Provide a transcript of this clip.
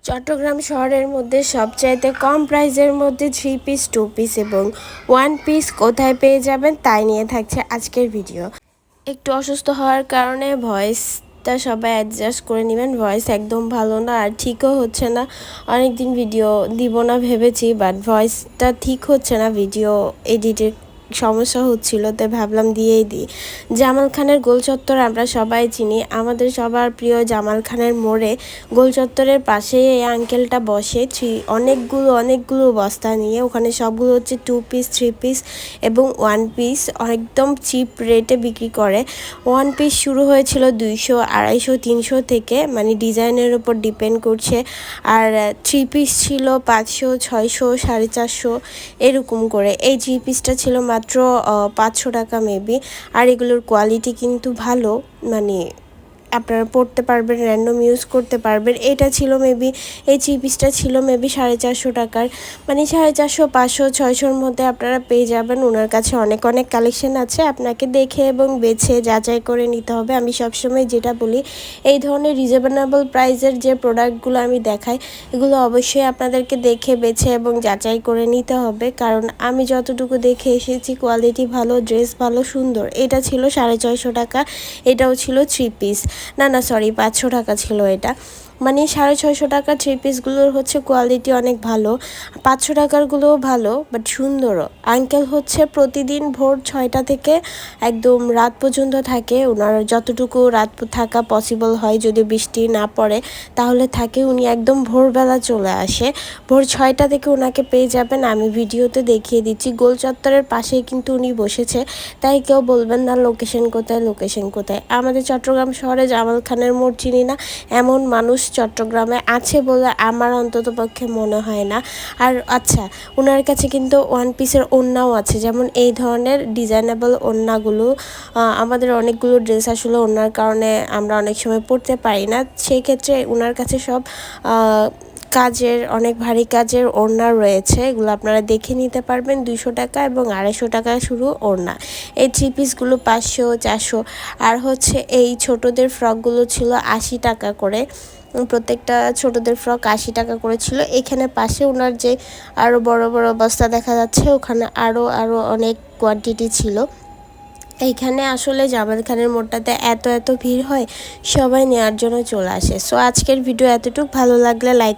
চট্টগ্রাম শহরের মধ্যে সবচাইতে কম প্রাইসের মধ্যে 3 পিস 2 পিস এবং 1 পিস কোথায় পেয়ে যাবেন তাই নিয়ে থাকছে আজকের ভিডিও। একটু অসুস্থ হওয়ার কারণে ভয়েসটা সবাই অ্যাডজাস্ট করে নেবেন। ভয়েস একদম ভালো না আর ঠিকও হচ্ছে না। অনেক দিন ভিডিও দিব না ভেবেছি, বাট ভয়েসটা ঠিক হচ্ছে না, ভিডিও এডিটের সমস্যা হচ্ছিল, তাই ভাবলাম দিয়েই দিই। জামাল খানের গোল চত্বর আমরা সবাই চিনি, আমাদের সবার প্রিয় জামাল খানের মোড়ে গোল চত্বরের পাশে এই আঙ্কেলটা বসে অনেকগুলো বস্তা নিয়ে। ওখানে সবগুলো হচ্ছে 2 পিস 3 পিস এবং 1 পিস একদম চিপ রেটে বিক্রি করে। 1 পিস শুরু হয়েছিল 200, 250, 300 থেকে, মানে ডিজাইনের উপর ডিপেন্ড করছে। আর 3 পিস ছিল 500, 600, 450 এরকম করে। এই 3 পিসটা ছিল মাত্র 500 টাকা মেবি। আর এগুলোর কোয়ালিটি কিন্তু ভালো, মানে আপনারা পড়তে পারবেন, র্যান্ডম ইউজ করতে পারবেন। এটা ছিল মেবি, এই থ্রি পিসটা ছিল মেবি 450 টাকার, মানে 450, 500, 600-র মধ্যে আপনারা পেয়ে যাবেন। ওনার কাছে অনেক কালেকশন আছে, আপনাকে দেখে এবং বেছে যাচাই করে নিতে হবে। আমি সবসময় যেটা বলি, এই ধরনের রিজনেবল প্রাইসের যে প্রোডাক্টগুলো আমি দেখাই, এগুলো অবশ্যই আপনাদেরকে দেখে বেছে এবং যাচাই করে নিতে হবে, কারণ আমি যতটুকু দেখে এসেছি কোয়ালিটি ভালো, ড্রেস ভালো, সুন্দর। এটা ছিল 650 টাকা, এটাও ছিল 3 পিস, না সরি 500 টাকা ছিল এটা। মানে 650 টাকা 3 পিসগুলোর হচ্ছে কোয়ালিটি অনেক ভালো, 500 টাকারগুলোও ভালো, বাট সুন্দরও। আঙ্কেল হচ্ছে প্রতিদিন ভোর 6টা থেকে একদম রাত পর্যন্ত থাকে। ওনার যতটুকু রাত থাকা পসিবল হয়, যদি বৃষ্টি না পড়ে তাহলে থাকে। উনি একদম ভোরবেলা চলে আসে, ভোর 6টা থেকে ওনাকে পেয়ে যাবেন। আমি ভিডিওতে দেখিয়ে দিচ্ছি, গোল চত্বরের পাশেই কিন্তু উনি বসেছে, তাই কেউ বলবেন না লোকেশন কোথায়। আমাদের চট্টগ্রাম শহরে জামাল খানের মোড় চিনি না এমন মানুষ চট্টগ্রামে আছে বলে আমার অন্ততপক্ষে মনে হয় না। আর আচ্ছা, ওনার কাছে কিন্তু 1 পিসের ওড়নাও আছে, যেমন এই ধরনের ডিজাইনেবল ওড়নাগুলো। আমাদের অনেকগুলো ড্রেস আসলে ওড়নার কারণে আমরা অনেক সময় পরতে পারি না, সেই ক্ষেত্রে ওনার কাছে সব কাজের, অনেক ভারী কাজের ওড়না রয়েছে। এগুলো আপনারা দেখে নিতে পারবেন। 200 টাকা এবং 250 টাকা শুরু ওড়না। এই 3 পিসগুলো 500, 400। আর হচ্ছে এই ছোটদের ফ্রকগুলো ছিল 80 টাকা করে, প্রত্যেকটা ছোটদের ফ্রক 80 টাকা করে ছিল। এখানে পাশে ওনার যে আরও বড় বস্তা দেখা যাচ্ছে, ওখানে আরও অনেক কোয়ান্টিটি ছিল। এইখানে আসলে জামাল খানের মোড়টাতে এত ভিড় হয়, সবাই নেওয়ার জন্য চলে আসে। সো আজকের ভিডিও এতটুকু, ভালো লাগলে লাইক